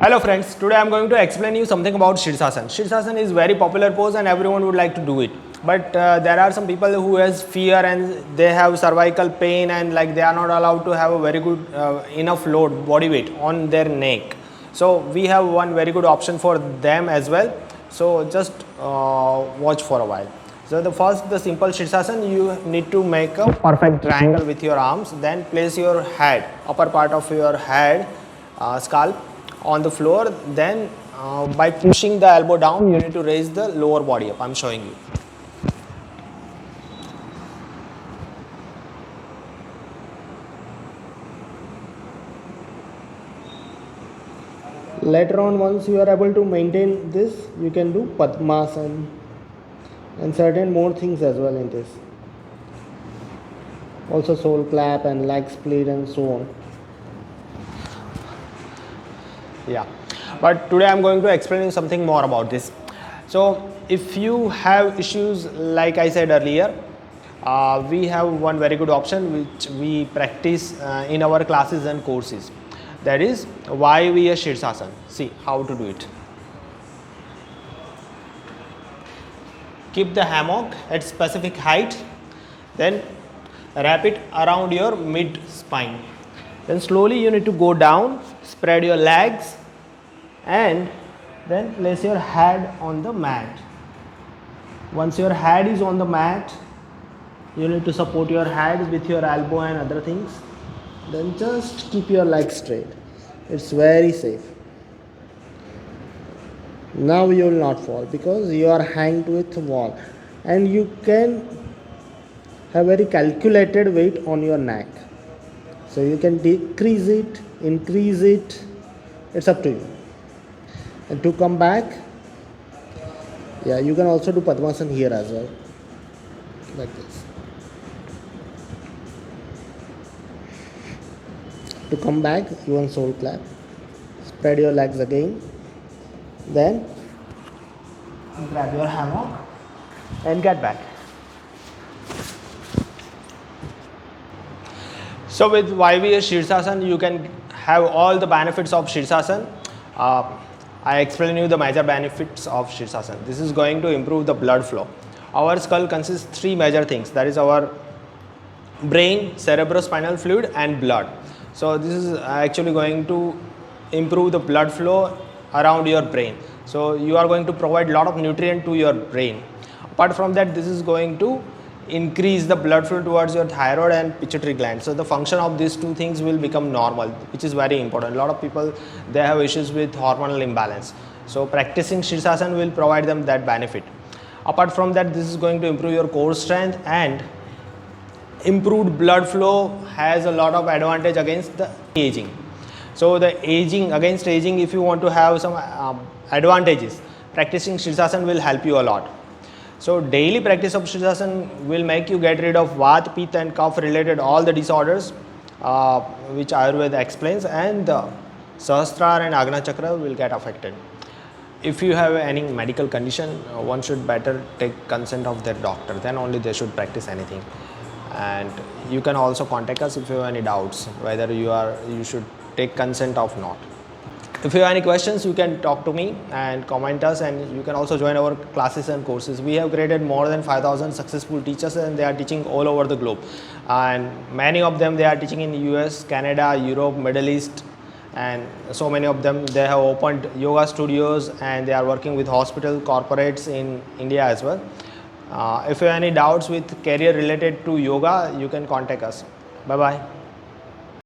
Hello friends, today I am going to explain you something about Shirshasan. Shirshasan is very popular pose and everyone would like to do it. But there are some people who has fear and they have cervical pain and like they are not allowed to have a very good enough load, body weight on their neck. So we have one very good option for them as well. So just watch for a while. So the simple Shirshasan, you need to make a perfect triangle with your arms. Then place your head, upper part of your head, scalp on the floor. Then by pushing the elbow down, you need to raise the lower body up. I am showing you. Later on, once you are able to maintain this, you can do Padmasana and certain more things as well in this. Also soul clap and leg split and so on. Yeah, but today I am going to explain you something more about this. So if you have issues like I said earlier, we have one very good option which we practice in our classes and courses. That is why we are Shirshasan. See how to do it. Keep the hammock at specific height, then wrap it around your mid spine. Then slowly you need to go down, spread your legs and then place your head on the mat. Once your head is on the mat, you need to support your head with your elbow and other things. Then just keep your legs straight. It's very safe. Now you will not fall because you are hanged with the wall and you can have very calculated weight on your neck. So you can decrease it, increase it, it's up to you. And to come back, yeah, you can also do Padmasana here as well, like this. To come back, you want soul clap. Spread your legs again. Then grab your hammock and get back. So with YVA Shirshasan, you can have all the benefits of Shirshasan. I explain you the major benefits of Shirshasan. This is going to improve the blood flow. Our skull consists of three major things. That is our brain, cerebrospinal fluid and blood. So this is actually going to improve the blood flow around your brain. So you are going to provide a lot of nutrient to your brain. Apart from that, this is going to increase the blood flow towards your thyroid and pituitary gland. So the function of these two things will become normal, which is very important. A lot of people, they have issues with hormonal imbalance. So practicing Shirshasan will provide them that benefit. Apart from that, this is going to improve your core strength, and improved blood flow has a lot of advantage against the aging. So the against aging, if you want to have some advantages, practicing Shirshasan will help you a lot. So daily practice of Shirshasan will make you get rid of Vata, Pitta and Kapha related all the disorders which Ayurveda explains, and the Sahasrara and Agna Chakra will get affected. If you have any medical condition, one should better take consent of their doctor, then only they should practice anything. And you can also contact us if you have any doubts whether you should take consent or not. If you have any questions, you can talk to me and comment us, and you can also join our classes and courses. We have created more than 5,000 successful teachers and they are teaching all over the globe, and many of them they are teaching in US, Canada, Europe, Middle East, and so many of them they have opened yoga studios and they are working with hospital corporates in India as well. If you have any doubts with career related to yoga, you can contact us. Bye bye.